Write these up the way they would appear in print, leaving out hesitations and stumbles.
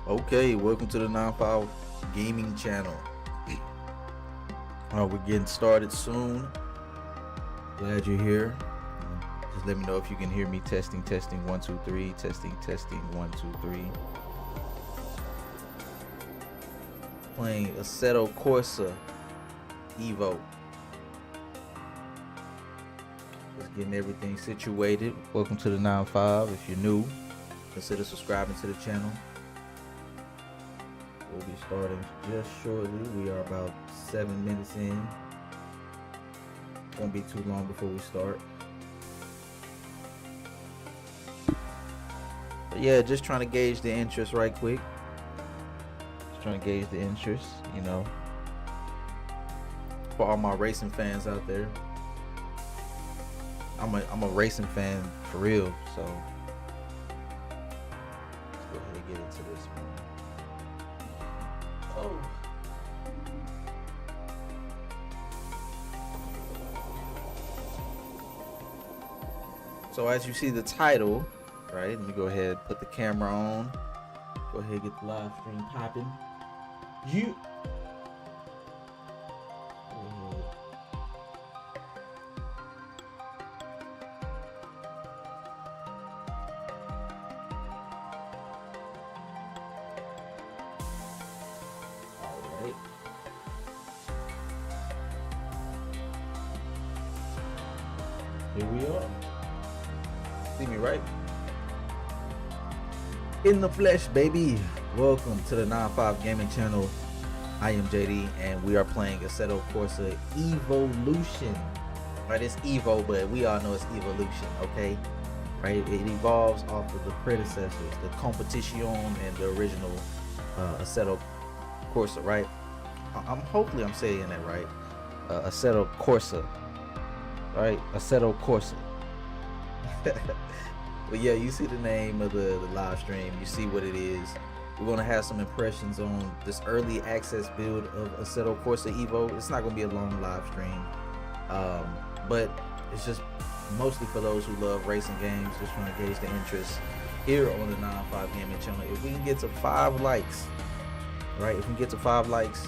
Okay, welcome to the 95 Gaming Channel. We're getting started soon. Glad you're here. Just let me know if you can hear me. Testing, 1, 2, 3. Testing, 1, 2, 3. Playing Assetto Corsa Evo. Just getting everything situated. Welcome to the 95. If you're new, consider subscribing to the channel. We'll be starting just shortly. We are about 7 minutes in. Won't be too long before we start. But yeah, just trying to gauge the interest right quick. Just trying to gauge the interest, you know. For all my racing fans out there. I'm a racing fan for real, so let's go ahead and get into this one. Oh. So as you see the title, right? Let me go ahead and put the camera on. Go ahead and get the live stream popping. Here we are. See me, right? In the flesh, baby. Welcome to the 95 Gaming Channel. I am JD, and we are playing Assetto Corsa Evolution. Right, it's Evo, but we all know it's Evolution, okay? Right, it evolves off of the predecessors, the Competition and the original Assetto Corsa, right? Hopefully I'm saying that right. Assetto Corsa. Right, Assetto Corsa. But yeah, you see the name of the live stream. You see what it is. We're gonna have some impressions on this early access build of Assetto Corsa Evo. It's not gonna be a long live stream, but it's just mostly for those who love racing games, just trying to gauge the interest here on the 95 Gaming Channel. If we can get to 5 likes, right? If we get to 5 likes,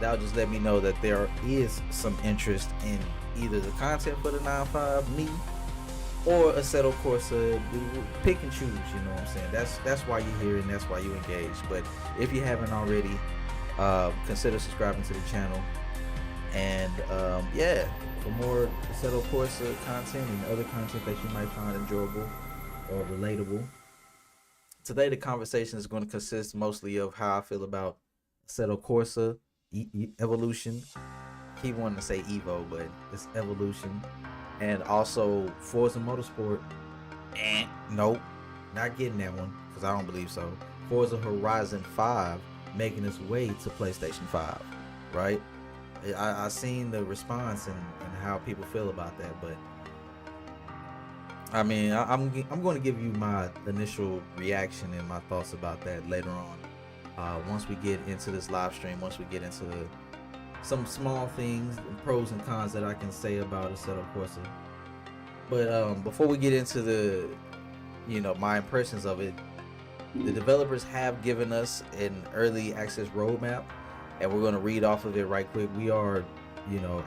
that'll just let me know that there is some interest in either the content for the 95, me, or Assetto Corsa. Pick and choose, you know what I'm saying? That's why you're here and that's why you engage. But if you haven't already, consider subscribing to the channel. And yeah, for more Assetto Corsa content and other content that you might find enjoyable or relatable. Today the conversation is going to consist mostly of how I feel about Assetto Corsa Evolution. Keep wanting to say Evo, but it's Evolution. And also Forza Motorsport. Nope, not getting that one because I don't believe so. Forza Horizon 5 making its way to PlayStation 5, right? I seen the response and how people feel about that, but I mean, I'm going to give you my initial reaction and my thoughts about that later on. Once we get into this live stream, once we get into some small things, pros and cons that I can say about Assetto Corsa. But before we get into the, my impressions of it, the developers have given us an early access roadmap, and we're going to read off of it right quick. We are,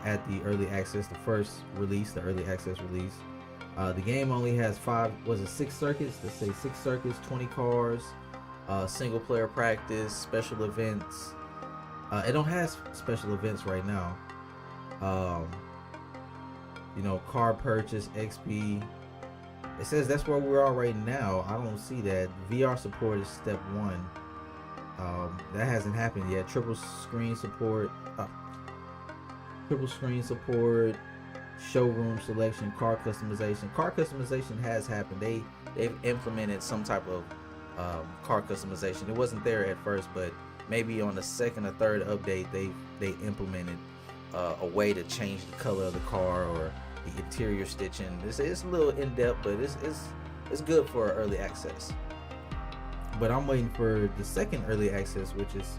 at the early access, the first release, the early access release. The game only has 6 circuits? Let's say 6 circuits, 20 cars, single player practice, special events. It don't have special events right now. Car purchase, XP. It says that's where we are right now. I don't see that. VR support is step 1. That hasn't happened yet. Triple screen support, showroom selection, car customization. Car customization has happened. They've implemented some type of car customization. It wasn't there at first, but maybe on the second or third update they implemented a way to change the color of the car or the interior stitching. It's a little in-depth, but it's good for early access. But I'm waiting for the second early access, which is,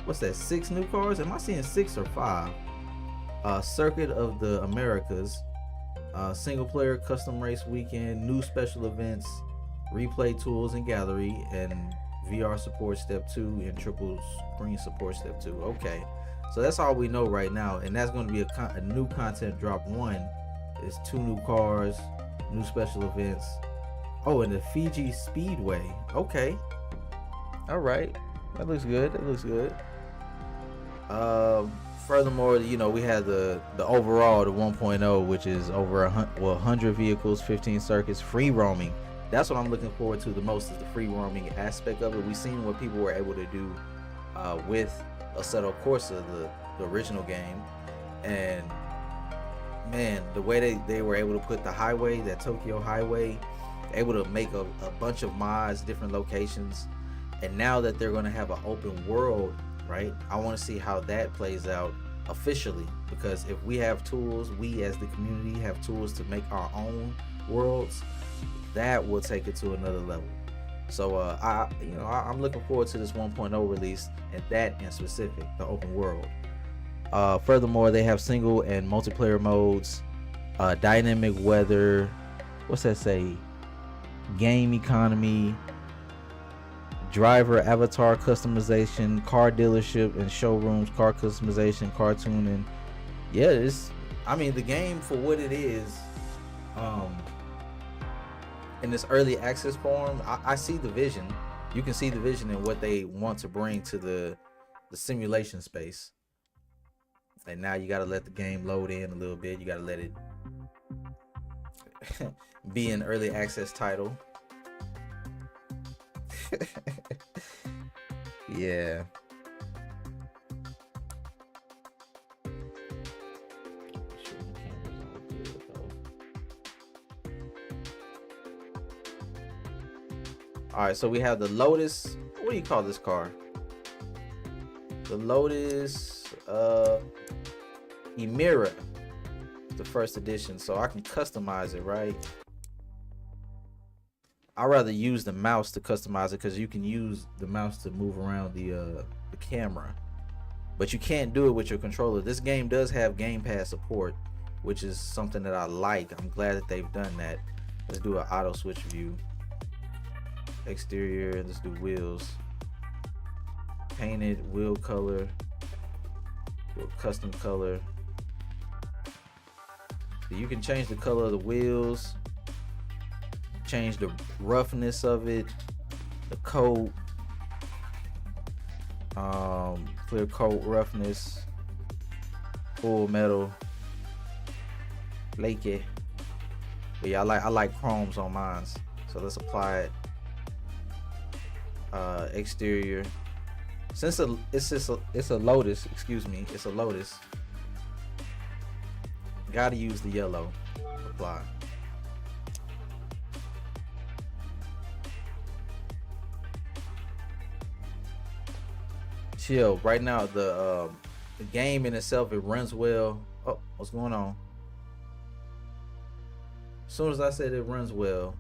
what's that, 6 new cars? Am I seeing 6 or 5? Circuit of the Americas, single player custom race weekend, new special events, replay tools and gallery, and VR support step 2, and triple screen support step 2. Okay, so that's all we know right now, and that's going to be a new content drop. One is 2 new cars, new special events. Oh, and the Fiji Speedway. Okay, all right, that looks good. That looks good. Furthermore, we had the overall, the 1.0, which is over 100 vehicles, 15 circuits, free roaming. That's what I'm looking forward to the most, is the free roaming aspect of it. We've seen what people were able to do with Assetto Corsa, the original game, and man, the way they were able to put the highway, that Tokyo highway, able to make a bunch of mods, different locations, and now that they're going to have an open world, right? I want to see how that plays out officially, because if we have tools, we as the community have tools to make our own worlds, that will take it to another level. So I'm looking forward to this 1.0 release, and that in specific, the open world. Furthermore, they have single and multiplayer modes, dynamic weather, what's that say, game economy, driver avatar customization, car dealership and showrooms, car customization, car tuning. Yeah, the game for what it is, in this early access form, I see the vision. You can see the vision and what they want to bring to the simulation space. And now you got to let the game load in a little bit. You got to let it be an early access title. Yeah. All right, so we have the Lotus. What do you call this car? The Lotus Emira, the first edition. So I can customize it, right? I'd rather use the mouse to customize it, because you can use the mouse to move around the camera, but you can't do it with your controller. This game does have gamepad support, which is something that I like. I'm glad that they've done that. Let's do an auto switch view. Exterior, let's do wheels. Painted wheel color, do a custom color. So you can change the color of the wheels, change the roughness of it, the coat, clear coat roughness, full metal, flaky. But yeah, I like chromes on mine, so let's apply it. Exterior, since it's a Lotus, it's a Lotus, gotta use the yellow. Apply. Chill. Right now, the game in itself, it runs well. Oh, what's going on? As soon as I said it runs well,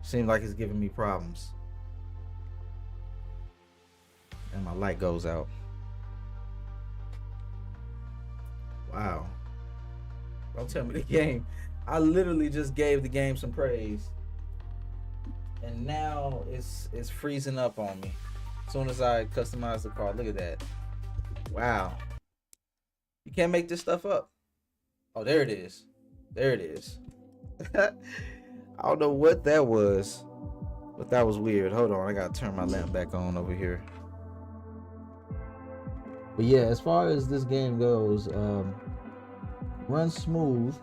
seems like it's giving me problems, and my light goes out. Wow. Don't tell me the game. I literally just gave the game some praise, and now it's freezing up on me. As soon as I customize the car, look at that. Wow. You can't make this stuff up. Oh, there it is. There it is. I don't know what that was, but that was weird. Hold on, I gotta turn my lamp back on over here. But yeah, as far as this game goes, runs smooth,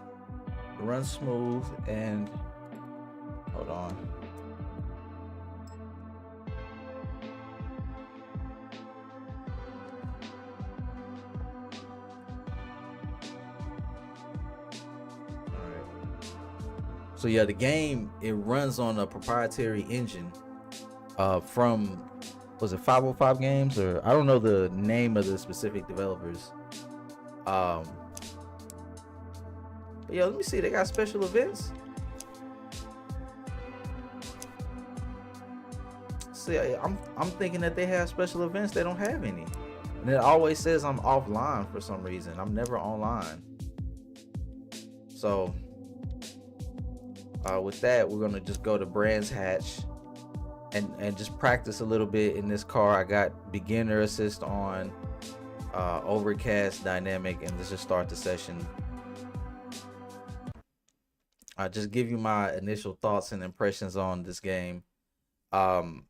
and hold on. So yeah, the game, it runs on a proprietary engine from, was it 505 Games, or I don't know the name of the specific developers. But yeah, let me see, they got special events. See, I'm thinking that they have special events. They don't have any, and it always says I'm offline for some reason. I'm never online. So with that, we're gonna just go to Brands Hatch, and just practice a little bit in this car. I got beginner assist on, overcast, dynamic, and let's just start the session. I just give you my initial thoughts and impressions on this game. Um,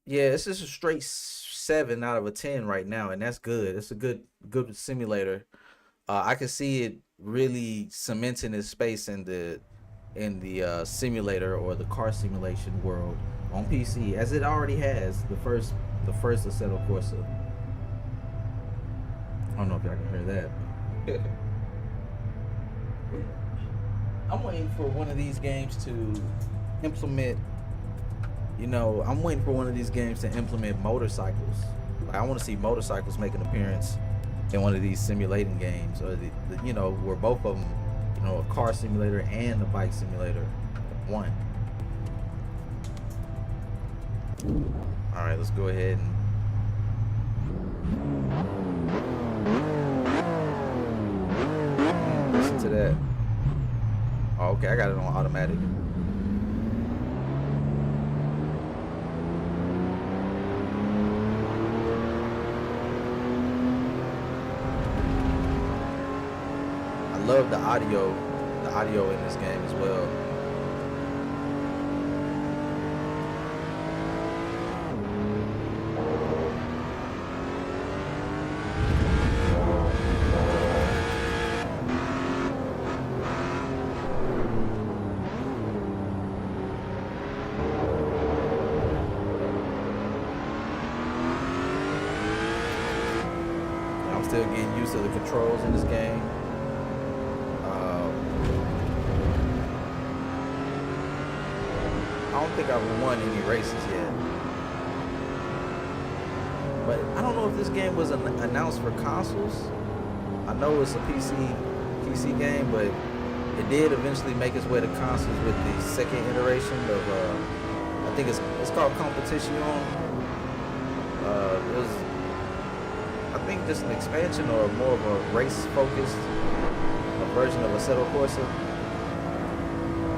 yeah, it's just a straight 7 out of 10 right now, and that's good. It's a good simulator. I can see it really cementing its space in the simulator or the car simulation world on PC, as it already has. The first Assetto Corsa. I don't know if y'all can hear that. I'm waiting for one of these games to implement. I'm waiting for one of these games to implement motorcycles. Like, I want to see motorcycles make an appearance in one of these simulating games, or where both of them, a car simulator and a bike simulator, one. All right, let's go ahead and. Listen to that. Oh, okay, I got it on automatic. I love the audio in this game as well. I'm still getting used to the controls in this game. I don't think I've won any races yet, but I don't know if this game was announced for consoles. I know it's a PC game, but it did eventually make its way to consoles with the second iteration of I think it's called Competition. It was, I think, just an expansion or more of a race focused version of Assetto Corsa.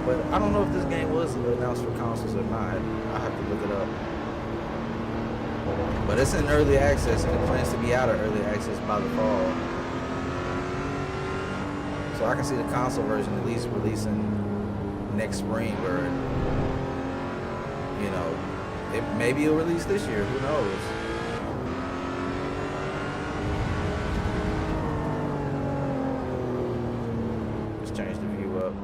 But I don't know if this game was announced for consoles or not. I have to look it up. But it's in early access, and it plans to be out of early access by the fall. So I can see the console version at least releasing next spring, or maybe it'll release this year. Who knows? Just change the view up.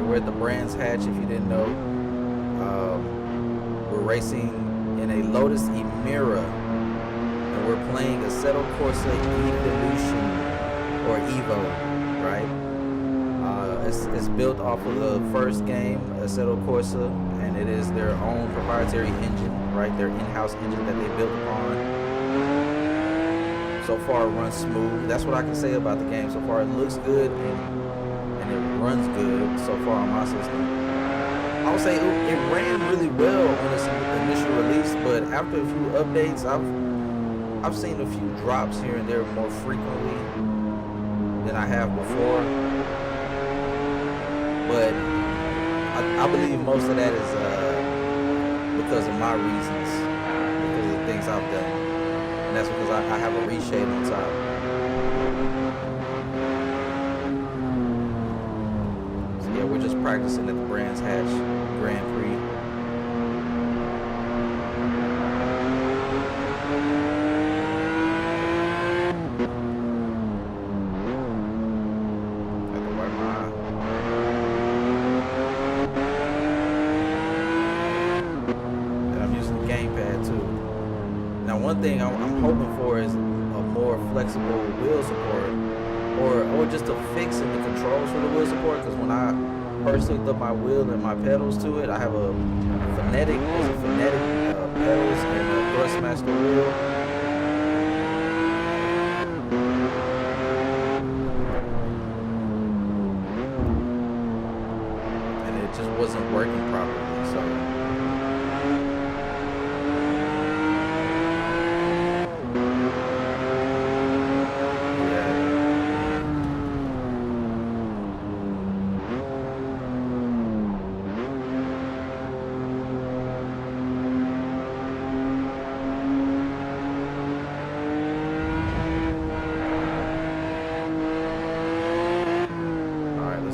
We're at the Brands Hatch, if you didn't know. We're racing in a Lotus Emira, and we're playing Assetto Corsa Evolution, or Evo, right? It's built off of the first game, Assetto Corsa, and it is their own proprietary engine, right? Their in-house engine that they built upon. So far, it runs smooth. That's what I can say about the game so far. It looks good, and it runs good so far on my system. I would say it ran really well on its initial release, but after a few updates, I've seen a few drops here and there more frequently than I have before. But I believe most of that is because of my reasons, because of the things I've done, and that's because I have a reshade on top. We're just practicing at the Brands Hatch Grand Prix. Got to wipe my eye. And I'm using the gamepad too. Now, one thing I'm hoping for is a more flexible wheel support, or just a fix in the controls for the wheel support, because when first hooked up my wheel and my pedals to it. I have a phonetic, pedals and a Thrustmaster wheel. And it just wasn't working properly, so.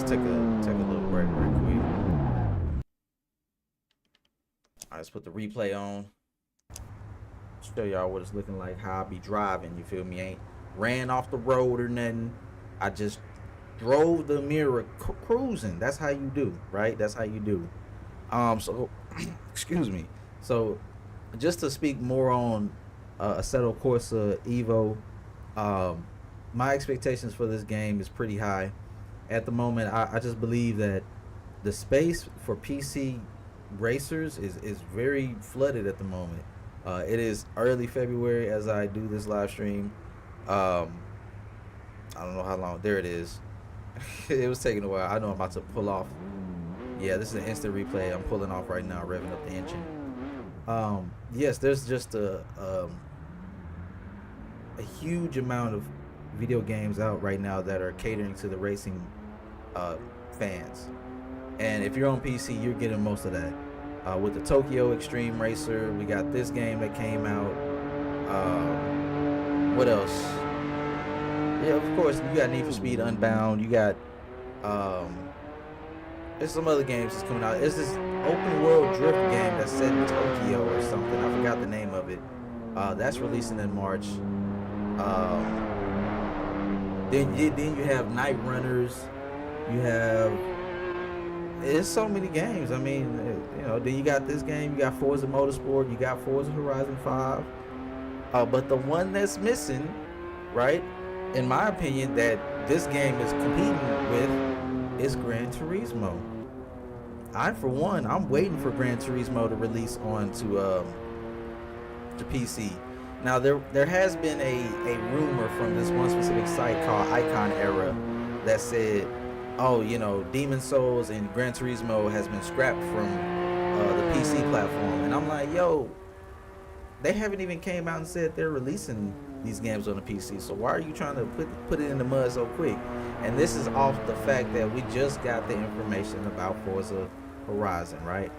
Take a little break real quick. Alright, let's put the replay on. Show y'all what it's looking like, how I be driving, you feel me? Ain't ran off the road or nothing. I just drove the mirror cruising. That's how you do, right? That's how you do. So excuse me. So just to speak more on Assetto Corsa Evo, my expectations for this game is pretty high. At the moment, I just believe that the space for PC racers is very flooded at the moment. It is early February as I do this live stream. I don't know how long. There it is. It was taking a while. I know I'm about to pull off. Yeah, this is an instant replay. I'm pulling off right now, revving up the engine. Yes, there's just a huge amount of video games out right now that are catering to the racing fans, and if you're on PC, you're getting most of that. With the Tokyo Extreme Racer, we got this game that came out. What else? Yeah, of course, you got Need for Speed Unbound. You got there's some other games that's coming out. It's this open world drift game that's set in Tokyo or something. I forgot the name of it. That's releasing in March. Then you have Night Runners. You have, it's so many games. I mean, you know, then you got this game. You got Forza Motorsport. You got Forza Horizon 5. But the one that's missing, right, in my opinion, that this game is competing with is Gran Turismo. For one, I'm waiting for Gran Turismo to release onto to PC. Now there has been a rumor from this one specific site called Icon Era that said, oh, you know, Demon Souls and Gran Turismo has been scrapped from the PC platform. And I'm like, yo, they haven't even came out and said they're releasing these games on the PC. So why are you trying to put it in the mud so quick? And this is off the fact that we just got the information about Forza Horizon, right?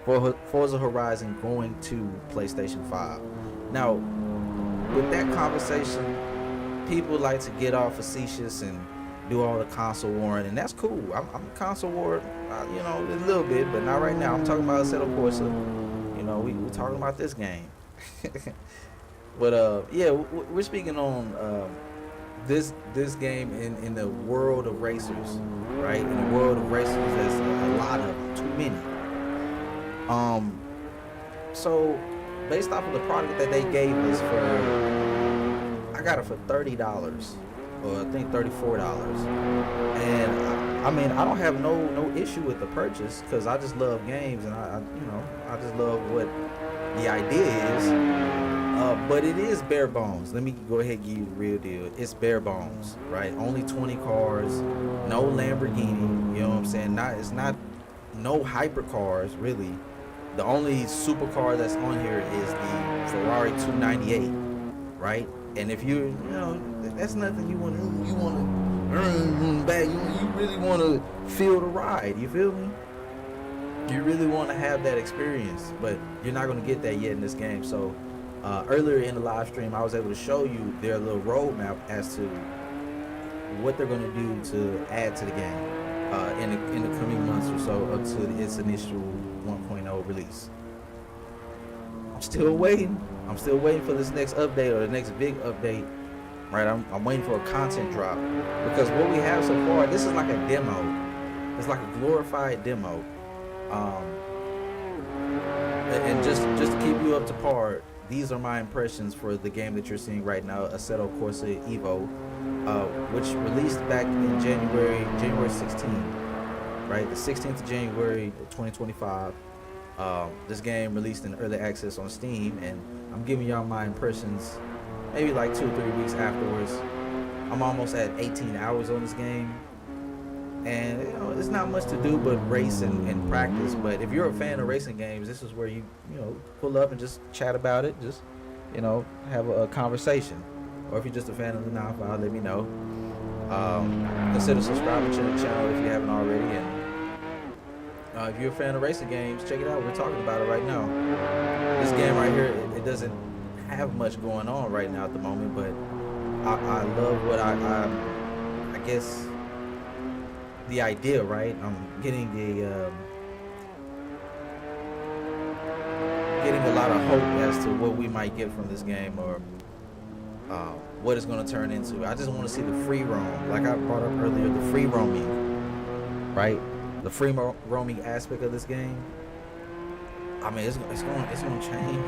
Forza Horizon going to PlayStation 5. Now, with that conversation, people like to get all facetious and do all the console warring, and that's cool. I'm console war, you know, a little bit, but not right now. I'm talking about Assetto Corsa. You know, we're talking about this game. But yeah, we're speaking on this game in the world of racers, right? In the world of racers, there's a lot of them, too many. So based off of the product that they gave us I got it for $30, or I think $34, and I mean, I don't have no issue with the purchase because I just love games, and I just love what the idea is. But it is bare bones. Let me go ahead and give you the real deal. It's bare bones, right? Only 20 cars, no Lamborghini. You know what I'm saying? It's not no hypercars really. The only supercar that's on here is the Ferrari 298, right? And if you know, that's nothing you want to back. You really want to feel the ride. You feel me? You really want to have that experience, but you're not going to get that yet in this game. So earlier in the live stream, I was able to show you their little roadmap as to what they're going to do to add to the game in the coming months or so up to its initial 1.0 release. I'm still waiting for this next update or the next big update, right? I'm waiting for a content drop, because what we have so far, this is like a demo. It's like a glorified demo. And just to keep you up to par, these are my impressions for the game that you're seeing right now, Assetto Corsa Evo, which released back in January 16, right? The 16th of January 2025. This game released in early access on Steam, and I'm giving y'all my impressions maybe like 2 or 3 weeks afterwards. I'm almost at 18 hours on this game, and it's not much to do but race and practice. But if you're a fan of racing games, this is where you pull up and just chat about it, just have a conversation. Or if you're just a fan of the non-file, let me know. Consider subscribing to the channel if you haven't already, and if you're a fan of racing games, check it out. We're talking about it right now. This game right here, it doesn't have much going on right now at the moment, but I love what I guess the idea, right? I'm getting a lot of hope as to what we might get from this game, or what it's going to turn into. I just want to see the free roam, like I brought up earlier, the free roaming, right? The free roaming aspect of this game. I mean, it's going to change.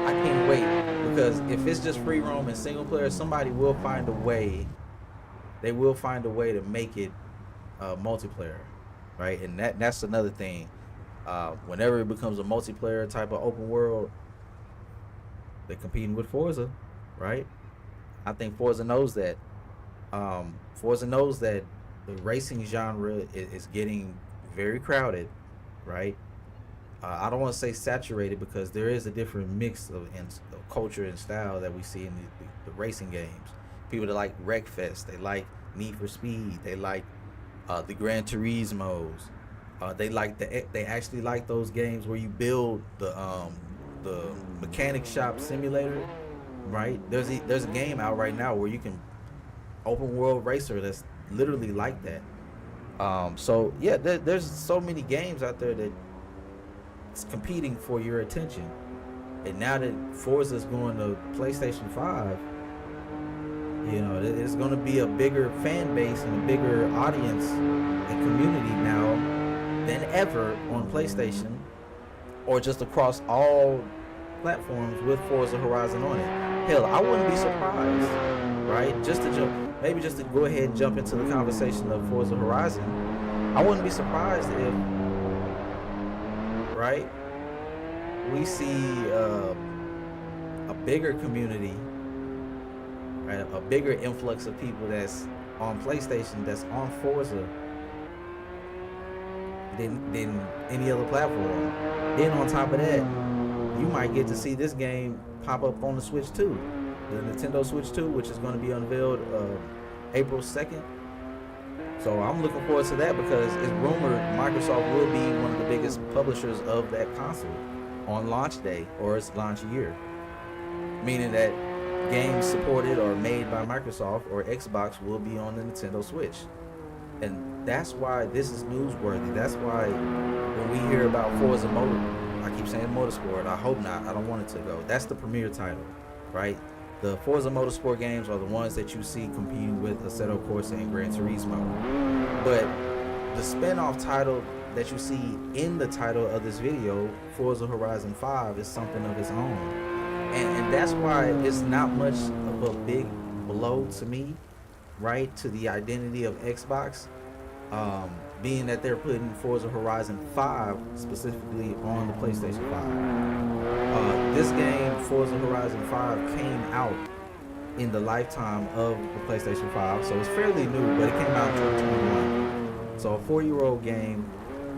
I can't wait, because if it's just free roam and single player, somebody will find a way. They will find a way to make it multiplayer, right? And that's another thing. Whenever it becomes a multiplayer type of open world, they're competing with Forza, right? I think Forza knows that. Forza knows that the racing genre is getting very crowded, right? I don't want to say saturated, because there is a different mix of culture and style that we see in the racing games. People that like Wreckfest, they like Need for Speed, they like the Gran Turismos. They actually like those games where you build the mechanic shop simulator, right? There's a game out right now where you can open world racer that's literally like that. So yeah, there's so many games out there that it's competing for your attention. And now that Forza's going to PlayStation 5, there's going to be a bigger fan base and a bigger audience and community now than ever on PlayStation, or just across all platforms with Forza Horizon on it. Hell, I wouldn't be surprised, right? Just to go ahead and jump into the conversation of Forza Horizon, I wouldn't be surprised if, right, we see a bigger community, right, a bigger influx of people that's on PlayStation, that's on Forza, than any other platform. Then on top of that, you might get to see this game pop up on the Switch 2, the Nintendo Switch 2, which is going to be unveiled April 2nd. So I'm looking forward to that, because it's rumored Microsoft will be one of the biggest publishers of that console on launch day, or its launch year, meaning that games supported or made by Microsoft or Xbox will be on the Nintendo Switch. And that's why this is newsworthy. That's why when we hear about Forza I keep saying Motorsport, I hope not, I don't want it to go. That's the premier title, right? The Forza Motorsport games are the ones that you see competing with Assetto Corsa and Gran Turismo. But the spin-off title that you see in the title of this video, Forza Horizon 5, is something of its own. And that's why it's not much of a big blow to me, right, to the identity of Xbox, being that they're putting Forza Horizon 5 specifically on the PlayStation 5. This game, Forza Horizon 5, came out in the lifetime of the PlayStation 5, so it's fairly new, but it came out in 2021. So a 4-year-old game.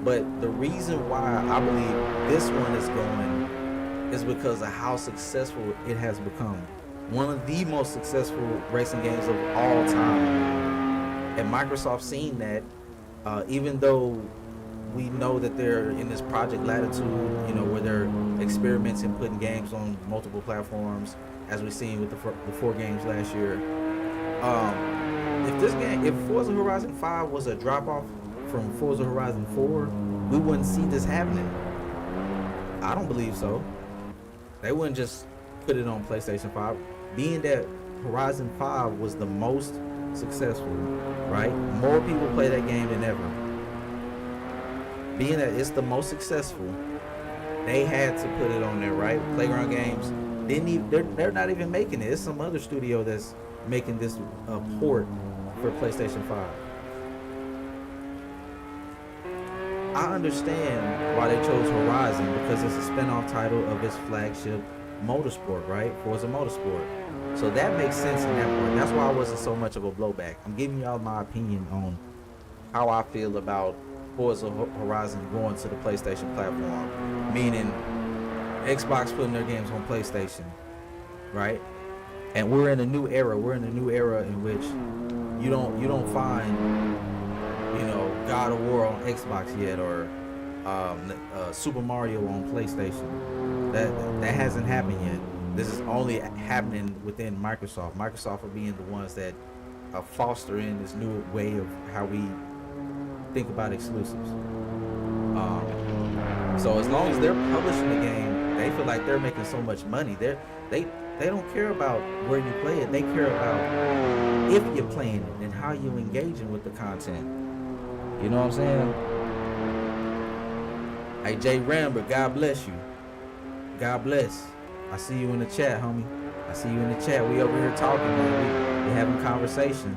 But the reason why I believe this one is going is because of how successful it has become. One of the most successful racing games of all time. And Microsoft seen that, even though we know that they're in this Project Latitude, where they're experimenting, putting games on multiple platforms, as we've seen with the 4 games last year. If Forza Horizon 5 was a drop-off from Forza Horizon 4, we wouldn't see this happening. I don't believe so. They wouldn't just put it on PlayStation 5. Being that Horizon 5 was the most successful, right? More people play that game than ever. Being that it's the most successful, they had to put it on there, right? Playground Games they're not even making it. It's some other studio that's making this port for PlayStation 5. I understand why they chose Horizon, because it's a spin-off title of its flagship motorsport, right? Forza Motorsport. So that makes sense in that part. That's why I wasn't so much of a blowback. I'm giving y'all my opinion on how I feel about Forza Horizon going to the PlayStation platform, meaning Xbox putting their games on PlayStation, right? And we're in a new era. We're in a new era in which you don't find, you know, God of War on Xbox yet, or Super Mario on PlayStation. That hasn't happened yet. This is only happening within Microsoft. Microsoft are being the ones that are fostering this new way of how we think about exclusives. So as long as they're publishing the game, they feel like they're making so much money. They don't care about where you play it. They care about if you're playing it and how you're engaging with the content. You know what I'm saying? Hey, Jay Rambert, God bless you. God bless. I see you in the chat, homie. I see you in the chat. We over here talking, man. We having conversation.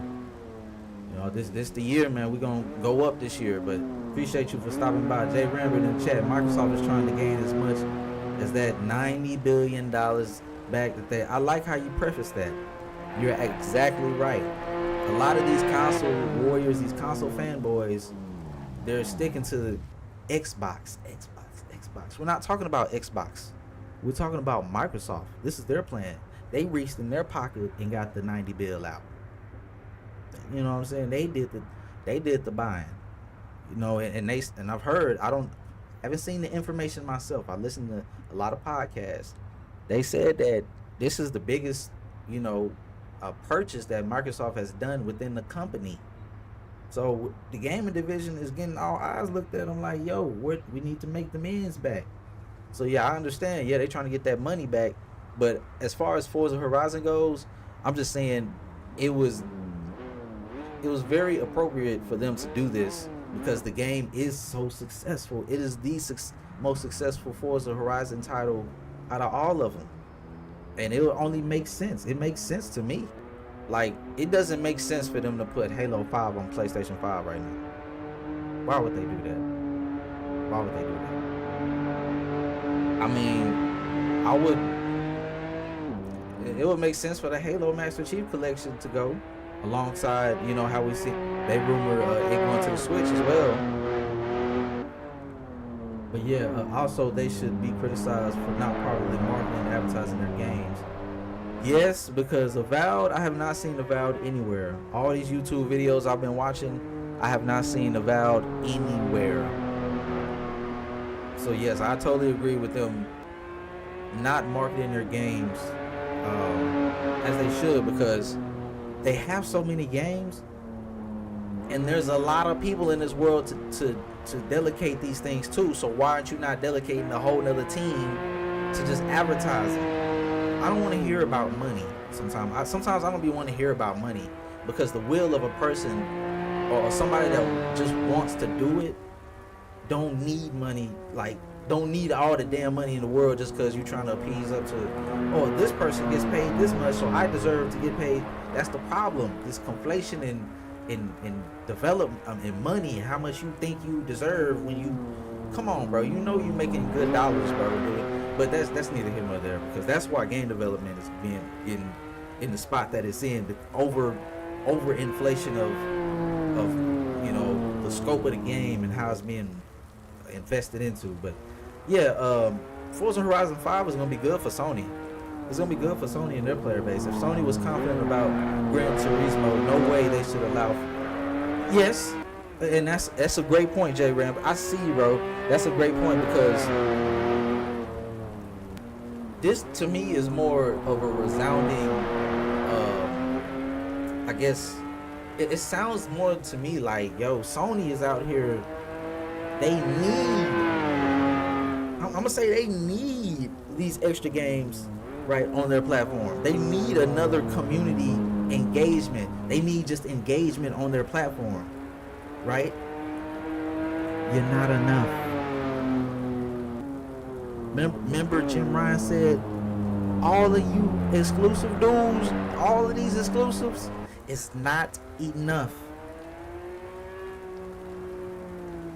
You know, this the year, man. We gonna go up this year, but appreciate you for stopping by. Jay Rambert in the chat. Microsoft is trying to gain as much as that $90 billion back that they. I like how you preface that. You're exactly right. A lot of these console warriors, these console fanboys, they're sticking to the Xbox. We're not talking about Xbox. We're talking about Microsoft. This is their plan. They reached in their pocket and got the 90 bill out. You know what I'm saying? They did the buying. You know, and I've heard, haven't seen the information myself. I listened to a lot of podcasts. They said that this is the biggest, you know, purchase that Microsoft has done within the company. So the gaming division is getting all eyes looked at them like, yo, we need to make the men's back. So yeah, I understand. Yeah, they're trying to get that money back. But as far as Forza Horizon goes, I'm just saying it was very appropriate for them to do this because the game is so successful. It is the most successful Forza Horizon title out of all of them. And it will only make sense. It makes sense to me. Like, it doesn't make sense for them to put Halo 5 on PlayStation 5 right now. Why would they do that? Why would they do that? I mean, it would make sense for the Halo Master Chief Collection to go alongside, you know, how we see, they rumor it going to the Switch as well. But yeah, also they should be criticized for not properly marketing and advertising their games. Yes, because Avowed, I have not seen Avowed anywhere. All these YouTube videos I've been watching, I have not seen Avowed anywhere. So yes, I totally agree with them not marketing their games as they should, because they have so many games and there's a lot of people in this world to delegate these things to. So why aren't you not delegating a whole nother team to just advertising? I don't want to hear about money sometimes. Sometimes I don't be wanting to hear about money, because the will of a person or somebody that just wants to do it don't need money. Like, don't need all the damn money in the world just because you're trying to appease up to, oh, this person gets paid this much, so I deserve to get paid. That's the problem. This conflation in development, in money, how much you think you deserve when you, come on, bro. You know you making good dollars, bro. Dude. But that's neither here nor there, because that's why game development is being in the spot that it's in. The over inflation of you know, the scope of the game and how it's being invested into. But yeah, Forza Horizon 5 is gonna be good for Sony. It's gonna be good for Sony and their player base. If Sony was confident about Gran Turismo, no way they should allow. Yes, and that's a great point, J Ram. I see, bro. That's a great point, because this to me is more of a resounding. I guess it sounds more to me like, yo, Sony is out here. They need. I'm gonna say they need these extra games. Right, on their platform. They need another community engagement. They need just engagement on their platform. Right? You're not enough. Remember Jim Ryan said, all of you exclusive dudes, all of these exclusives, it's not enough.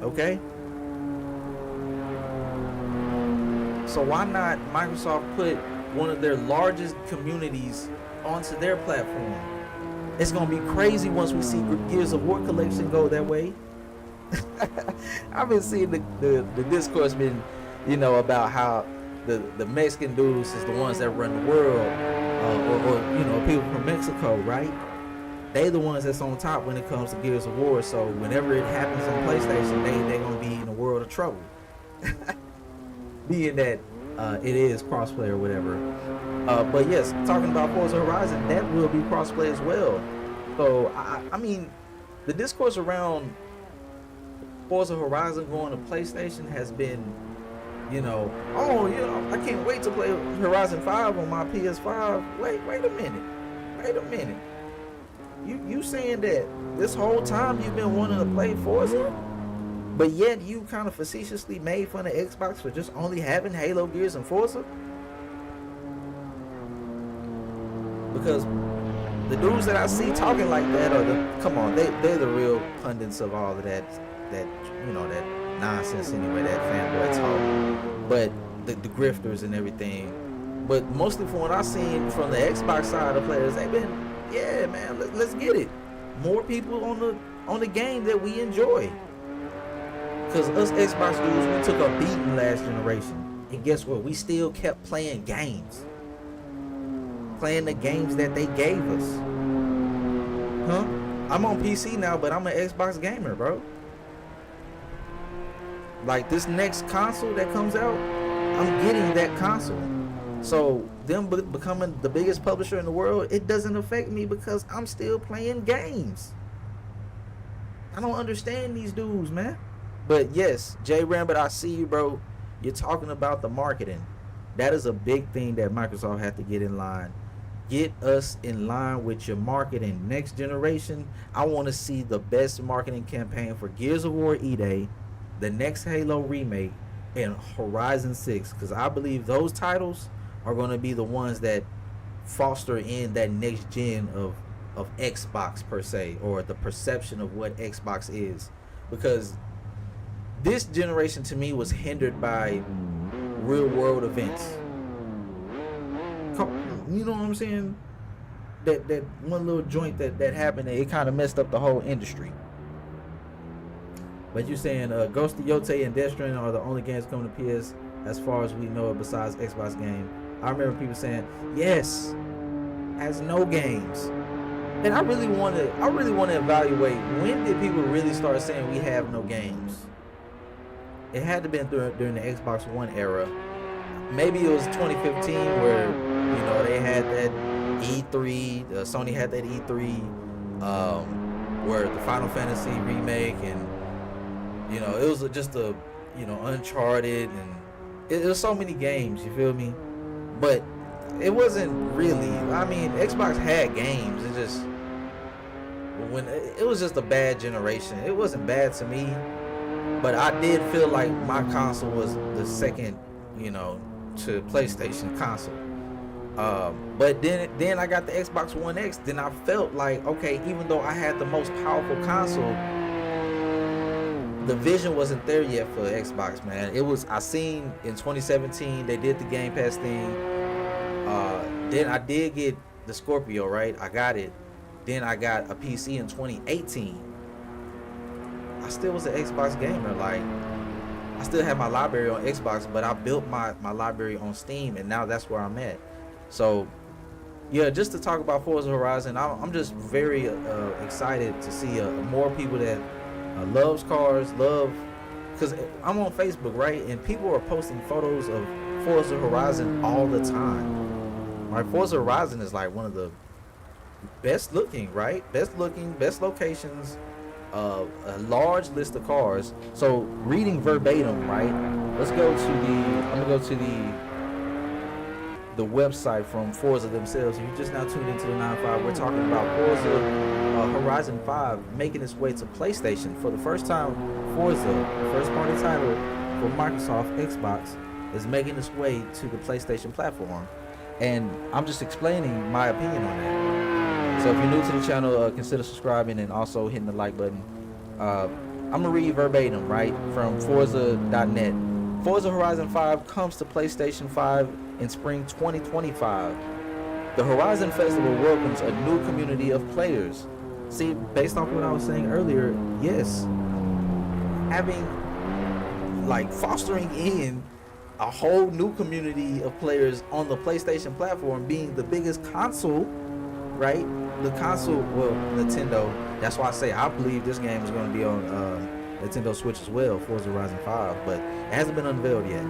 Okay? So why not Microsoft put one of their largest communities onto their platform? It's gonna be crazy once we see Gears of War collection go that way. I've been seeing the discourse been, about how the Mexican dudes is the ones that run the world, or people from Mexico, right? They the ones that's on top when it comes to Gears of War. So whenever it happens on PlayStation, they gonna be in a world of trouble. Being that it is crossplay or whatever. But yes, talking about Forza Horizon, that will be crossplay as well. So I mean, the discourse around Forza Horizon going to PlayStation has been, I can't wait to play Horizon 5 on my PS5. Wait a minute. You saying that this whole time you've been wanting to play Forza, but yet you kind of facetiously made fun of Xbox for just only having Halo, Gears, and Forza? Because the dudes that I see talking like that are they're the real pundits of all of that nonsense anyway, that fanboy talk. But the grifters and everything. But mostly from what I've seen from the Xbox side of players, they've been, yeah, man, let's get it. More people on the game that we enjoy. Because us Xbox dudes, we took a beating last generation. And guess what? We still kept playing games. Playing the games that they gave us. Huh? I'm on PC now, but I'm an Xbox gamer, bro. Like this next console that comes out, I'm getting that console. So them becoming the biggest publisher in the world, it doesn't affect me because I'm still playing games. I don't understand these dudes, man. But yes, Jay Rambert, I see you, bro. You're talking about the marketing. That is a big thing that Microsoft had to get in line. Get us in line with your marketing. Next generation, I want to see the best marketing campaign for Gears of War E-Day, the next Halo remake, and Horizon 6. Because I believe those titles are going to be the ones that foster in that next gen of Xbox per se, or the perception of what Xbox is. Because this generation to me was hindered by real world events. You know what I'm saying? That one little joint that happened, it kind of messed up the whole industry. But you're saying Ghost of Yotei and Death Stranding are the only games coming to PS as far as we know besides Xbox game. I remember people saying, yes, has no games. And I really want to evaluate, when did people really start saying we have no games? It had to have been during the Xbox One era. Maybe it was 2015 where, they had that E3, Sony had that E3, where the Final Fantasy remake, and, it was just a, Uncharted, and it was so many games, you feel me? But it wasn't really, Xbox had games, it was just a bad generation. It wasn't bad to me, but I did feel like my console was the second, to PlayStation console. But then I got the Xbox One X. Then I felt like, okay, even though I had the most powerful console, the vision wasn't there yet for Xbox, man. I seen in 2017 they did the Game Pass thing. Then I did get the Scorpio, right? I got it. Then I got a PC in 2018. I still was an Xbox gamer. Like, I still had my library on Xbox, but I built my library on Steam, and now that's where I'm at. So, yeah, just to talk about Forza Horizon, I'm just very excited to see more people that loves cars, because I'm on Facebook, right? And people are posting photos of Forza Horizon all the time. Right? Forza Horizon is like one of the best looking, right? Best looking, best locations, a large list of cars. So reading verbatim, right? I'm gonna go to the website from Forza themselves. If you just now tuned into the 9-5, we're talking about Forza Horizon 5 making its way to PlayStation for the first time. Forza, the first party title for Microsoft Xbox, is making its way to the PlayStation platform, and I'm just explaining my opinion on that. So if you're new to the channel, consider subscribing and also hitting the like button. I'm gonna read verbatim, right, from Forza.net. Forza Horizon 5 comes to PlayStation 5 in spring 2025. The Horizon Festival welcomes a new community of players. See, based off what I was saying earlier, yes, having, like, fostering in a whole new community of players on the PlayStation platform, being the biggest console, right? The console, well, Nintendo. That's why I say I believe this game is going to be on Nintendo Switch as well, Forza Horizon 5, but it hasn't been unveiled yet.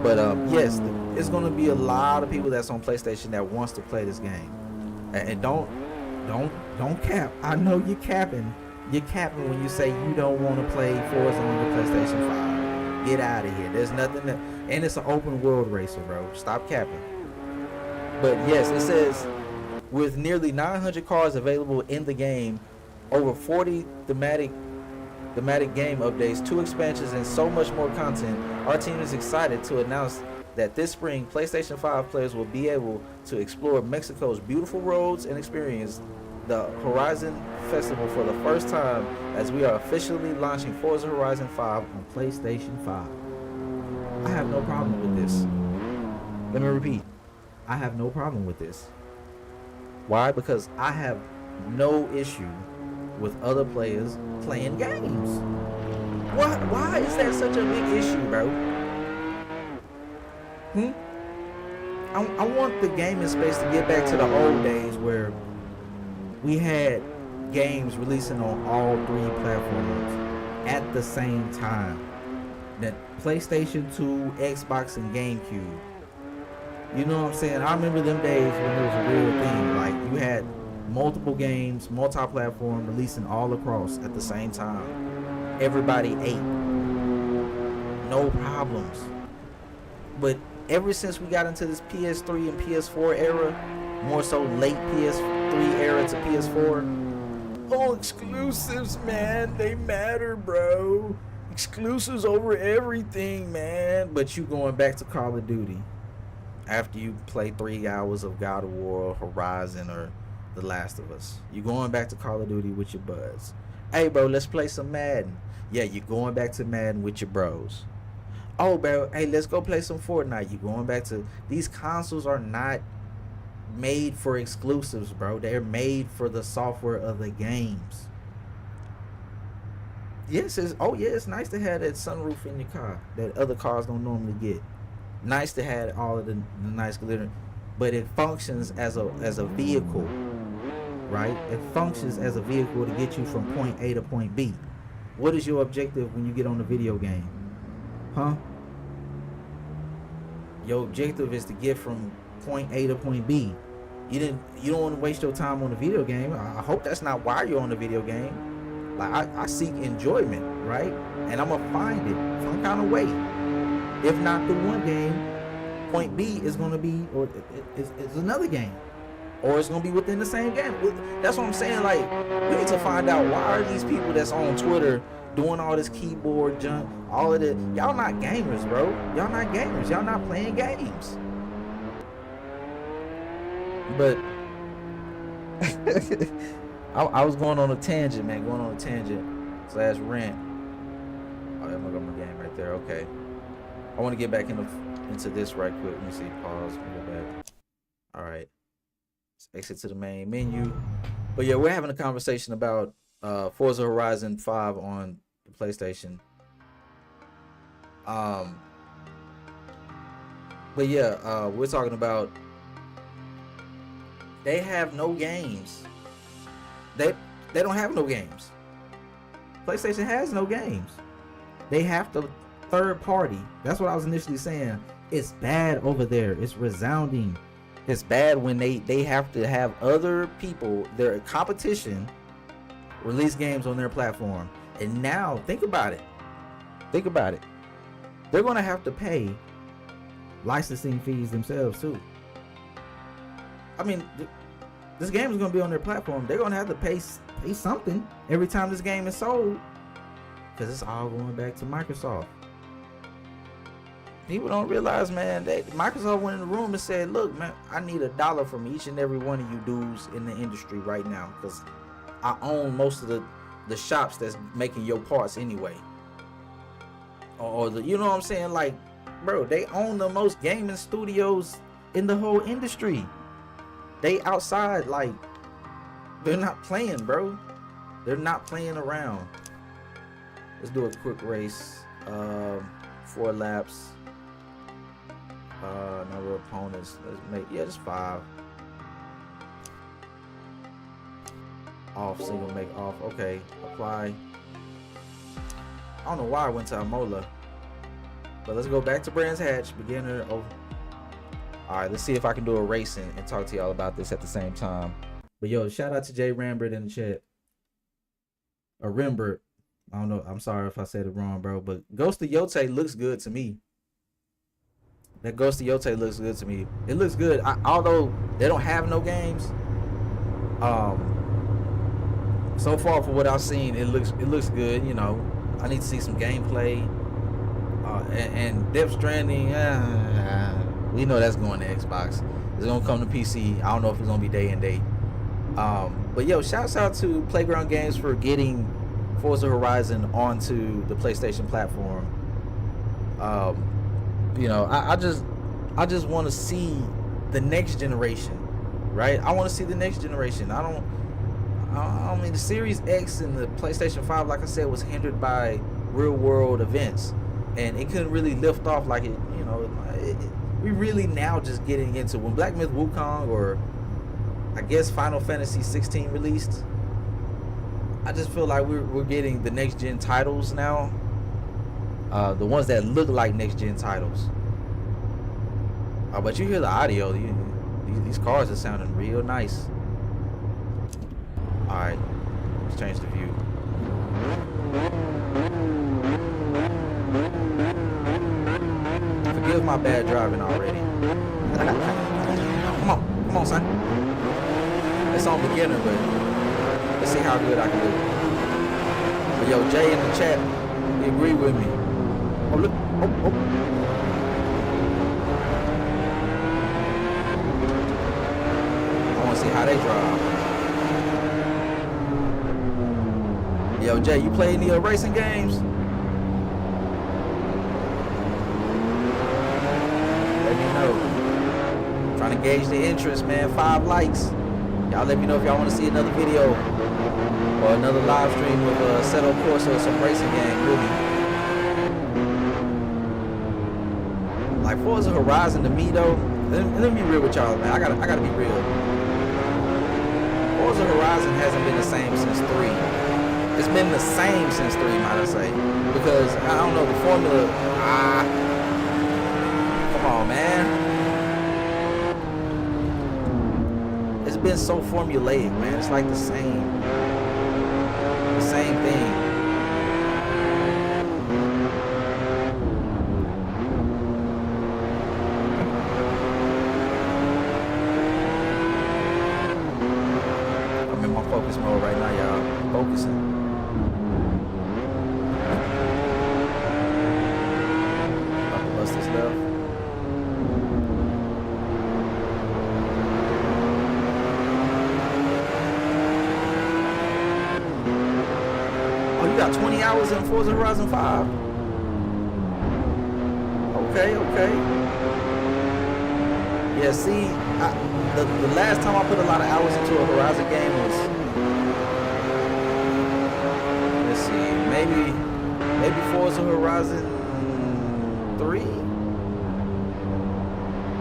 But yes, it's going to be a lot of people that's on PlayStation that wants to play this game. And don't cap. I know you're capping. You're capping when you say you don't want to play Forza on the PlayStation 5. Get out of here. There's nothing that, and it's an open world racer, bro. Stop capping. But yes, it says with nearly 900 cars available in the game, over 40 thematic game updates, 2 expansions, and so much more content, our team is excited to announce that this spring, PlayStation 5 players will be able to explore Mexico's beautiful roads and experience the Horizon Festival for the first time, as we are officially launching Forza Horizon 5 on PlayStation 5. I have no problem with this. Let me repeat. I have no problem with this. Why? Because I have no issue with other players playing games. Why is that such a big issue, bro? I want the gaming space to get back to the old days where we had games releasing on all 3 platforms at the same time. That PlayStation 2, Xbox, and GameCube. You know what I'm saying? I remember them days when it was a real thing. Like, you had multiple games, multi-platform, releasing all across at the same time. Everybody ate. No problems. But ever since we got into this PS3 and PS4 era, more so late PS3 era to PS4, oh, exclusives, man, they matter, bro. Exclusives over everything, man. But you going back to Call of Duty after you play 3 hours of God of War, Horizon, or The Last of Us. You going back to Call of Duty with your buds. Hey, bro, let's play some Madden. Yeah, you're going back to Madden with your bros. Oh, bro, hey, let's go play some Fortnite. You going back to... These consoles are not made for exclusives, bro. They're made for the software of the games. Yes, it's nice to have that sunroof in your car that other cars don't normally get. Nice to have all of the nice glitter, but it functions as a vehicle, right? It functions as a vehicle to get you from point A to point B. What is your objective when you get on the video game? Huh? Your objective is to get from point A to point B. You don't want to waste your time on the video game. I hope that's not why you're on the video game. Like, I seek enjoyment, right? And I'm gonna find it some kind of way. If not the one game, point B is gonna be, or it's another game, or it's gonna be within the same game. That's what I'm saying. Like, we need to find out, why are these people that's on Twitter doing all this keyboard junk, all of it? Y'all not gamers, bro. Y'all not gamers. Y'all not playing games. But I was going on a tangent, man. Going on a tangent / rant. Oh, that's my game right there. Okay. I want to get back into this right quick. Let me see. Pause. Go back. All right. Let's exit to the main menu. But yeah, we're having a conversation about Forza Horizon 5 on the PlayStation. But yeah, we're talking about, they have no games. They don't have no games. PlayStation has no games. They have to third party. That's what I was initially saying. It's bad over there. It's resounding. It's bad when they have to have other people, their competition, release games on their platform. And now think about it. Think about it. They're gonna have to pay licensing fees themselves too. I mean, this game is going to be on their platform. They're going to have to pay something every time this game is sold, because it's all going back to Microsoft. People don't realize, man, that Microsoft went in the room and said, look, man, I need $1 from each and every one of you dudes in the industry right now, because I own most of the shops that's making your parts anyway. Or you know what I'm saying? Like, bro, they own the most gaming studios in the whole industry. They outside, like, they're not playing, bro. They're not playing around. Let's do a quick race. 4 laps. Number of opponents. Let's make, yeah, just 5. Off, single, make off. Okay, apply. I don't know why I went to Amola. But let's go back to Brands Hatch. Beginner. Oh. Alright, let's see if I can do a race and talk to y'all about this at the same time. But yo, shout out to Jay Rambert in the chat. Or Rembert. I don't know. I'm sorry if I said it wrong, bro. But Ghost of Yote looks good to me. That Ghost of Yote looks good to me. It looks good. Although they don't have no games. So far for what I've seen, it looks good. You know, I need to see some gameplay. And Death Stranding, we know that's going to Xbox. It's gonna come to PC. I don't know if it's gonna be day and date. But yo, shouts out to Playground Games for getting Forza Horizon onto the PlayStation platform. You know, I just want to see the next generation, right? I want to see the next generation. I mean, the Series X and the PlayStation 5, like I said, was hindered by real world events, and it couldn't really lift off like it. You know, we really now just getting into when Black Myth Wukong, or I guess Final Fantasy 16 released. I just feel like we're getting the next gen titles now, the ones that look like next gen titles. But you hear the audio, these cars are sounding real nice. All right, let's change the view. Forgive my bad driving already. Come on, son. It's on beginner, but let's see how good I can do. But yo, Jay in the chat, he agree with me. Oh, look. Oh. I want to see how they drive. Yo, Jay, you play any racing games? Let me know. I'm trying to gauge the interest, man. 5 likes. Y'all let me know if y'all want to see another video or another live stream of Assetto Corsa or some racing game, really. Like Forza Horizon to me though, let me be real with y'all, man. I gotta be real. Forza Horizon hasn't been the same since 3. It's been the same since 3, might I say. Because I don't know, the formula, come on, man. It's been so formulaic, man. It's like the same thing. I'm in my focus mode right now, y'all. Focusing. About to bust this left. You got 20 hours in Forza Horizon 5. Okay. Yeah, see, the last time I put a lot of hours into a Horizon game was, let's see, maybe Forza Horizon 3.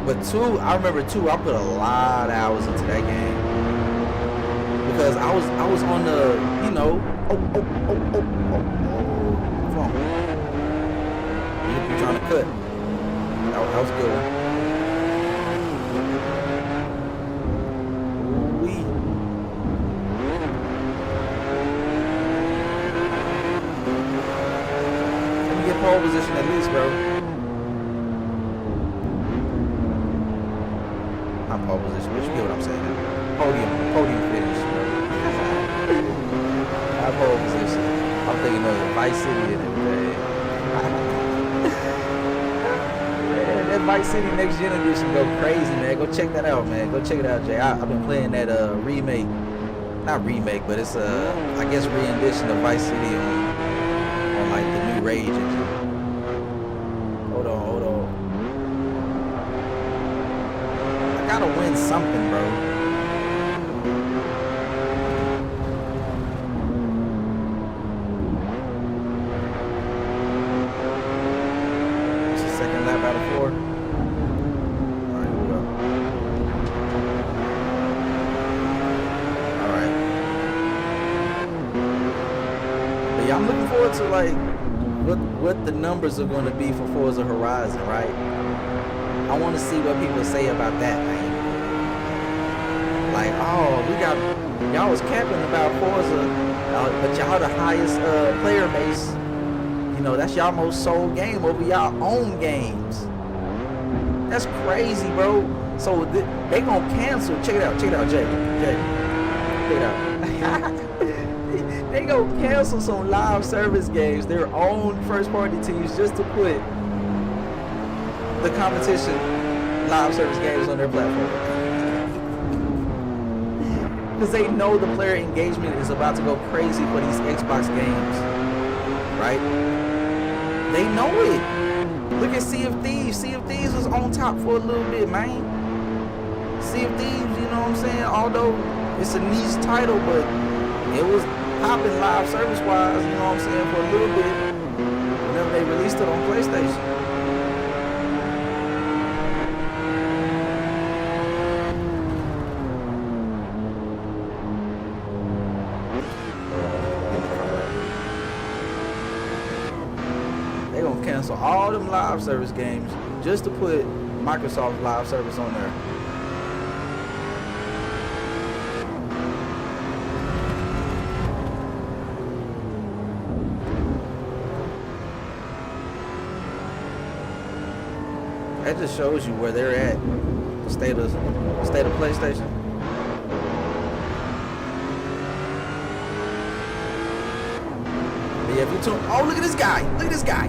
But 2, I remember 2, I put a lot of hours into that game. Because I was on the, you know, oh. Come on. You're trying to cut. That was good. Ooh-wee. Let me get pole position at least, bro. Not pole position, but you get what I'm saying. Podium finish, bro. Pole position. I'm thinking of Vice City and everything. Man, that Vice City Next Gen Edition go crazy, man. Go check that out, man. Go check it out, Jay. I've been playing that remake. Not remake, but it's I guess re-edition of Vice City on like the new Rage engine. Hold on. doing something, bro. It's the second lap out of 4. All right, here we go. All right. But yeah, I'm looking forward to like what the numbers are going to be for Forza Horizon, right? I want to see what people say about that, man. Like, oh, y'all was capping about Forza, but y'all the highest player base. You know, that's y'all most sold game over y'all own games. That's crazy, bro. So they gonna cancel. Check it out, Jay. Check it out. They gonna cancel some live service games, their own first party teams, just to put the competition live service games on their platform. Because they know the player engagement is about to go crazy for these Xbox games, right? They know it. Look at Sea of Thieves. Sea of Thieves was on top for a little bit, man. Sea of Thieves, you know what I'm saying? Although it's a niche title, but it was popping live service wise, you know what I'm saying, for a little bit whenever they released it on PlayStation. They gonna cancel all them live service games just to put Microsoft live service on there. That just shows you where they're at. The state of PlayStation. But yeah, if you tune, oh, look at this guy! Look at this guy!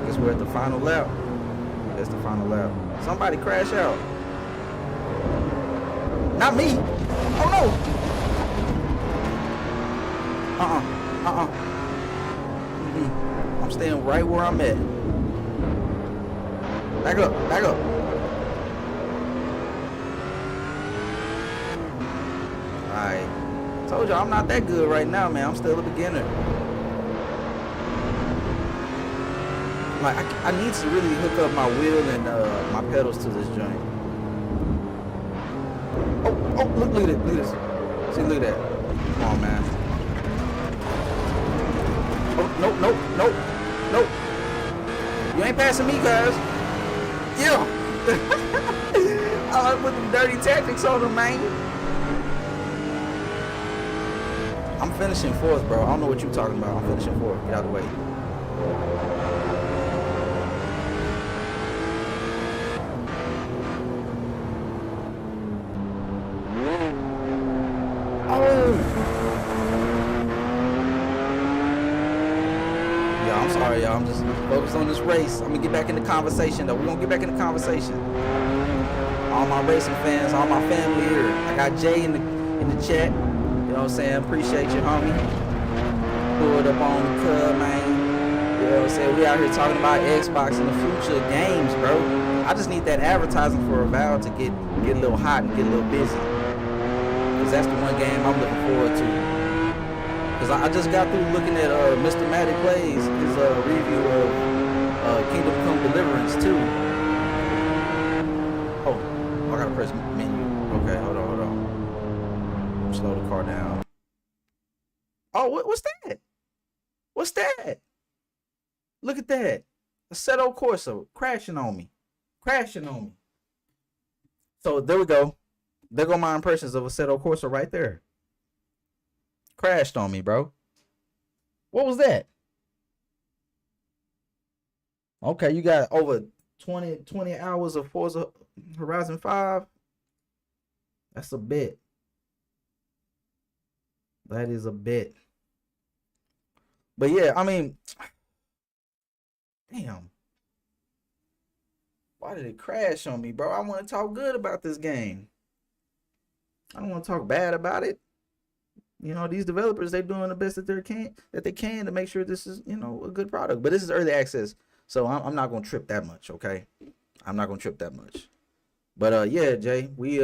Guess we're at the final lap. That's the final lap. Somebody crash out. Not me. Oh no. I'm staying right where I'm at. Back up. Alright. Told you I'm not that good right now, man. I'm still a beginner. Like I need to really hook up my wheel and my pedals to this joint. Oh, look at this. See, look at that. Come on, man. Oh, nope. You ain't passing me, guys. Yeah. I like putting dirty tactics on them, man. I'm finishing 4th, bro. I don't know what you're talking about. I'm finishing 4th. Get out of the way. Sorry, y'all. I'm just focused on this race. I'm gonna get back in the conversation, though. We're gonna get back in the conversation. All my racing fans, all my family here. I got Jay in the chat. You know what I'm saying? Appreciate you, homie. Pull it up on the cub, man. You know what I'm saying? We out here talking about Xbox and the future of games, bro. I just need that advertising for a Valve to get a little hot and get a little busy. Because that's the one game I'm looking forward to. Because I just got through looking at Mr. Matty Plays, his review of Kingdom Come Deliverance 2. Oh, I gotta press menu. Okay, hold on. Slow the car down. Oh, what's that? What's that? Look at that. Assetto Corsa crashing on me. So there we go. There go my impressions of Assetto Corsa right there. Crashed on me, bro. What was that? Okay, you got over 20 hours of Forza Horizon 5. That's a bit. That is a bit. But yeah, I mean, damn. Why did it crash on me, bro? I want to talk good about this game. I don't want to talk bad about it. You know, these developers, they're doing the best that they can to make sure this is, you know, a good product. But this is early access, so I'm not gonna trip that much. Okay, I'm not gonna trip that much. But yeah, Jay, we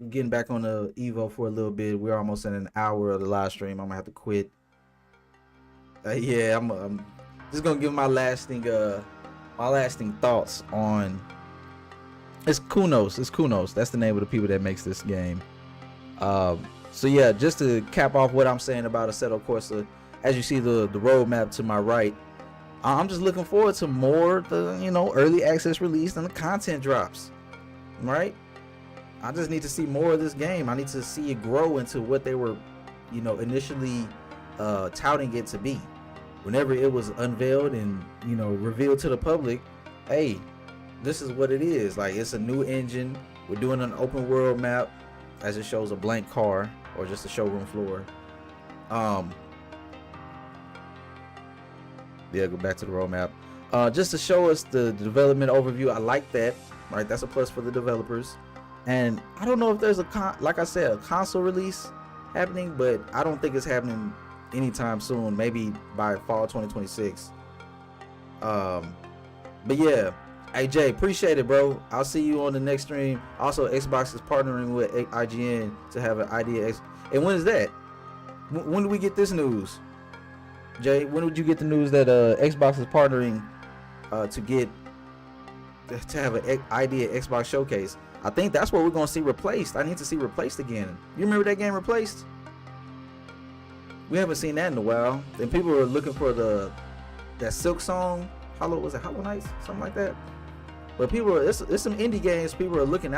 getting back on the Evo for a little bit. We're almost in an hour of the live stream. I'm gonna have to quit. Yeah, I'm just gonna give my lasting thoughts on. It's Kunos. It's Kunos. That's the name of the people that makes this game. So yeah, just to cap off what I'm saying about Assetto Corsa, as you see the roadmap to my right, I'm just looking forward to more the, you know, early access release and the content drops. Right? I just need to see more of this game. I need to see it grow into what they were, you know, initially touting it to be. Whenever it was unveiled and, you know, revealed to the public, hey, this is what it is. Like, it's a new engine. We're doing an open world map as it shows a blank car or just a showroom floor. Yeah, go back to the roadmap. Just to show us the development overview. I like that. Right, that's a plus for the developers. And I don't know if there's like I said, a console release happening, but I don't think it's happening anytime soon. Maybe by fall 2026. But yeah, hey Jay, appreciate it, bro. I'll see you on the next stream. Also, Xbox is partnering with IGN to have an idea. And when is that? When do we get this news, Jay? When would you get the news that Xbox is partnering to have an idea Xbox showcase? I think that's what we're gonna see replaced. I need to see replaced again. You remember that game Replaced? We haven't seen that in a while. And people are looking for that Silk Song. Hollow Knights, something like that. But it's some indie games people are looking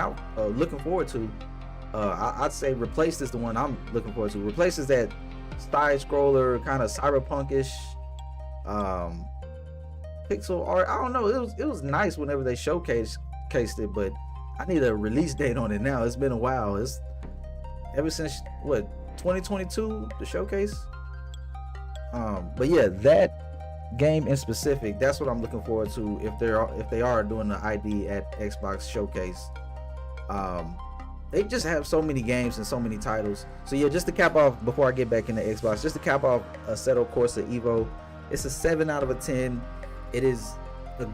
forward to. I'd say Replaced is the one I'm looking forward to. Replaced is that side scroller, kind of cyberpunkish, pixel art. I don't know. It was nice whenever they showcased it, but I need a release date on it now. It's been a while. It's ever since 2022 the showcase. But yeah, that game in specific, that's what I'm looking forward to if they are doing the ID at Xbox showcase. They just have so many games and so many titles. So yeah, just to cap off before I get back into Xbox, just to cap off Assetto Corsa Evo, it's a 7 out of 10. It is a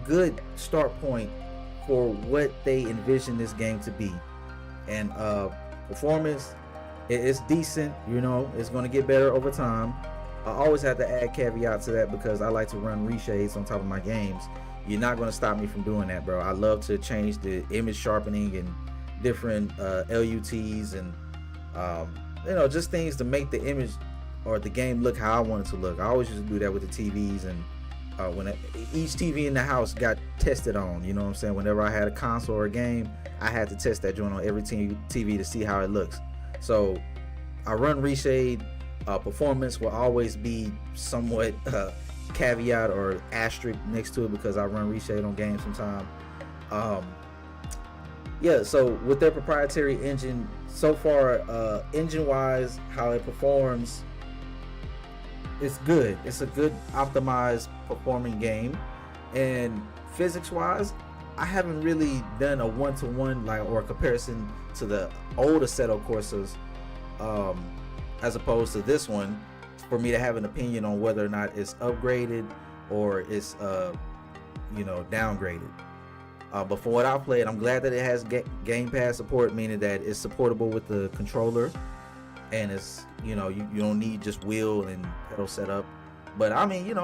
good start point for what they envision this game to be. And performance, it's decent, you know, it's going to get better over time. I always have to add caveat to that because I like to run reshades on top of my games. You're not going to stop me from doing that, bro. I love to change the image sharpening and different LUTs and you know, just things to make the image or the game look how I want it to look. I always used to do that with the TVs, and when each TV in the house got tested on, you know what I'm saying? Whenever I had a console or a game, I had to test that joint on every TV to see how it looks. So I run reshade. Performance will always be somewhat caveat or asterisk next to it because I run reshade on games sometimes. Yeah, so with their proprietary engine, so far, engine wise, how it performs, it's good. It's a good optimized performing game. And physics wise, I haven't really done a one-to-one or a comparison to the old Assetto Corsas as opposed to this one for me to have an opinion on whether or not it's upgraded or it's downgraded. But from what I've played, I'm glad that it has Game Pass support, meaning that it's supportable with the controller, and it's, you don't need just wheel and pedal setup. But I mean,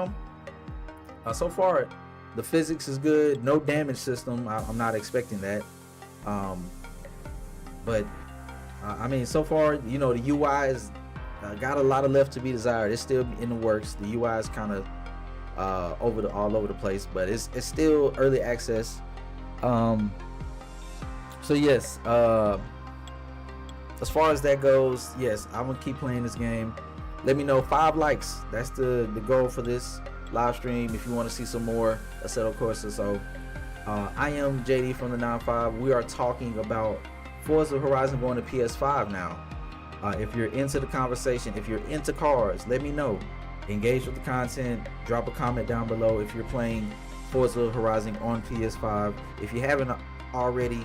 so far the physics is good. No damage system. I'm not expecting that. But I mean, so far, the UI is got a lot of left to be desired. It's still in the works. The UI is kind of all over the place, but it's still early access. So yes, as far as that goes, yes, I'm gonna keep playing this game. Let me know. 5 likes. That's the goal for this live stream. If you want to see some more Assetto Corsa. So I am JD from the 95. We are talking about Forza Horizon going to PS5 now. If you're into the conversation, if you're into cars, let me know. Engage with the content. Drop a comment down below if you're playing Forza Horizon on PS5. If you haven't already,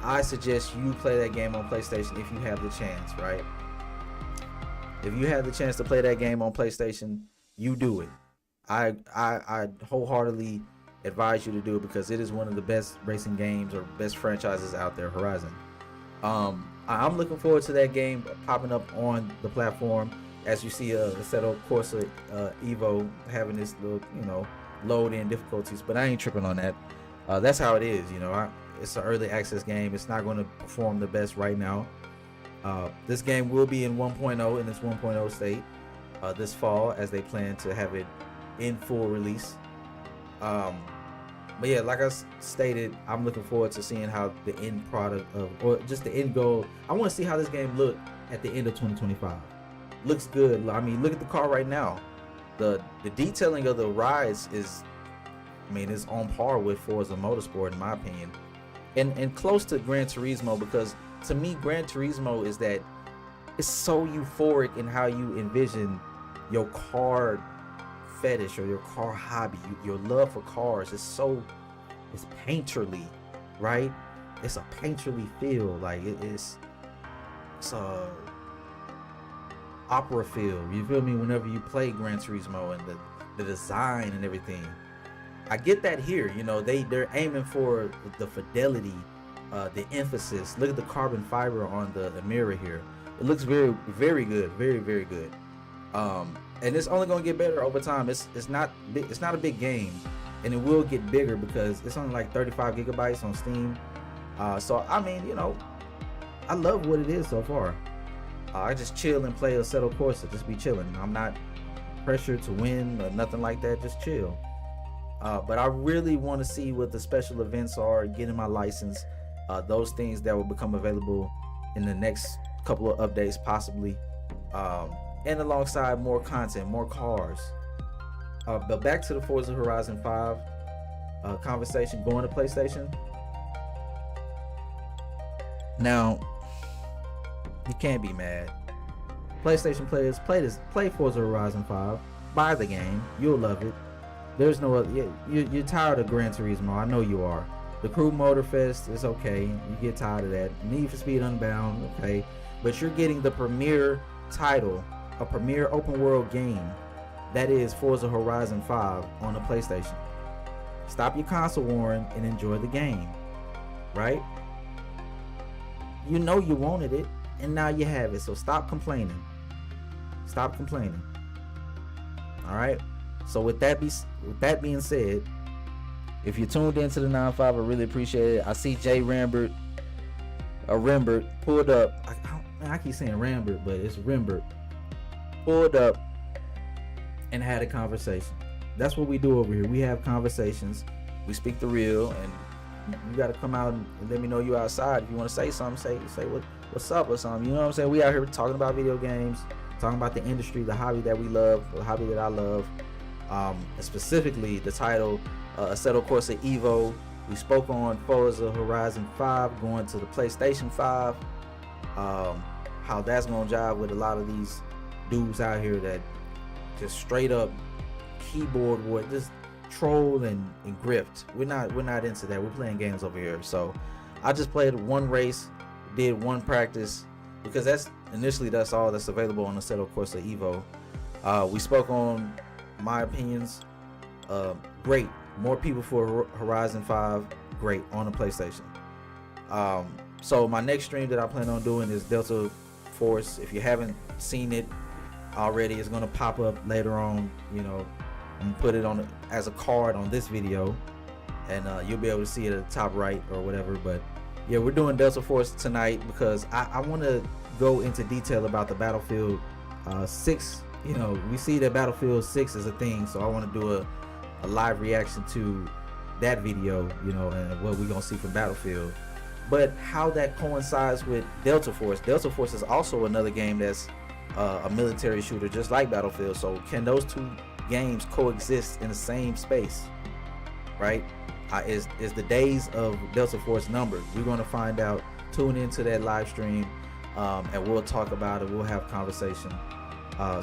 I suggest you play that game on PlayStation if you have the chance, right? If you have the chance to play that game on PlayStation, you do it. I wholeheartedly advise you to do it because it is one of the best racing games or best franchises out there, Horizon. I'm looking forward to that game popping up on the platform. As you see, Assetto Corsa Evo having this little, load in difficulties, but I ain't tripping on that. That's how it is, it's an early access game. It's not going to perform the best right now. This game will be in 1.0 in its 1.0 state this fall, as they plan to have it in full release. But yeah, like I stated, I'm looking forward to seeing how the end product or just the end goal. I want to see how this game look at the end of 2025. Looks good. I mean, look at the car right now. The detailing of the rides is on par with Forza Motorsport in my opinion, and close to Gran Turismo, because to me Gran Turismo is that it's so euphoric in how you envision your car fetish or your car hobby, your love for cars. It's painterly, right? It's a painterly feel, like it's a opera feel, you feel me, whenever you play Gran Turismo, and the design and everything. I get that here, they're aiming for the fidelity, the emphasis. Look at the carbon fiber on the mirror here. It looks very, very good, very, very good. And it's only going to get better over time. It's not a big game, and it will get bigger because it's only like 35 gigabytes on Steam. So I love what it is so far. I just chill and play Assetto Corsa, just be chilling. I'm not pressured to win or nothing like that, just chill. But I really want to see what the special events are, getting my license, those things that will become available in the next couple of updates possibly, and alongside more content, more cars. But back to the Forza Horizon 5 conversation, going to PlayStation. Now, you can't be mad. PlayStation players, play Forza Horizon 5, buy the game, you'll love it. There's no other, you're tired of Gran Turismo, I know you are. The Crew Motorfest is okay, you get tired of that. Need for Speed Unbound, okay. But you're getting the premier title, a premier open world game, that is Forza Horizon 5 on the PlayStation. Stop your console warring and enjoy the game, right? You know you wanted it, and now you have it, so stop complaining. Stop complaining. All right. So with that being said, if you tuned into the 9-5, I really appreciate it. I see Jay Rambert pulled up. I keep saying Rambert, but it's Rambert. Pulled up and had a conversation. That's what we do over here. We have conversations. We speak the real, and you got to come out and let me know you outside. If you want to say something, say what's up or something. You know what I'm saying? We out here talking about video games, talking about the industry, the hobby that we love, the hobby that I love. Specifically the title, Assetto Corsa Evo. We spoke on Forza Horizon 5 going to the PlayStation 5. How that's gonna jive with a lot of these dudes out here that just straight up keyboard war, just troll and grift. We're not into that. We're playing games over here. So I just played one race, did one practice, because that's all that's available on Assetto Corsa Evo. We spoke on my opinions. Great. More people for Horizon 5. Great on the PlayStation. So my next stream that I plan on doing is Delta Force. If you haven't seen it already, it's gonna pop up later on. I'm gonna put it on as a card on this video, and you'll be able to see it at the top right or whatever. But yeah, we're doing Delta Force tonight because I want to go into detail about the Battlefield 6. We see that Battlefield 6 is a thing, so I want to do a live reaction to that video, and what we're gonna see from Battlefield. But how that coincides with Delta Force. Delta Force is also another game that's a military shooter, just like Battlefield. So can those two games coexist in the same space, right? Is the days of Delta Force numbered? We're going to find out. Tune into that live stream, and we'll talk about it. We'll have conversation.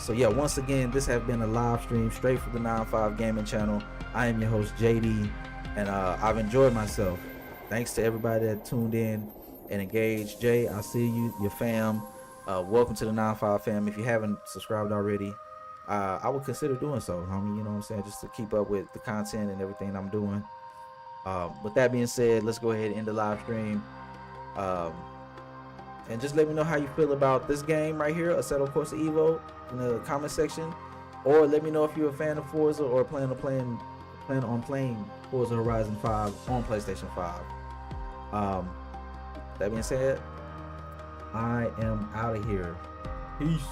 So yeah, once again, this has been a live stream straight from the 9-5 Gaming channel. I am your host JD, and I've enjoyed myself. Thanks to everybody that tuned in and engaged. Jay, I see you, your fam. Welcome to the 9-5 fam. If you haven't subscribed already, I would consider doing so, homie. You know what I'm saying? Just to keep up with the content and everything I'm doing. With that being said, let's go ahead and end the live stream. And just let me know how you feel about this game right here, Assetto Corsa Evo, in the comment section. Or let me know if you're a fan of Forza or plan on playing Forza Horizon 5 on PlayStation 5. That being said, I am out of here. Peace.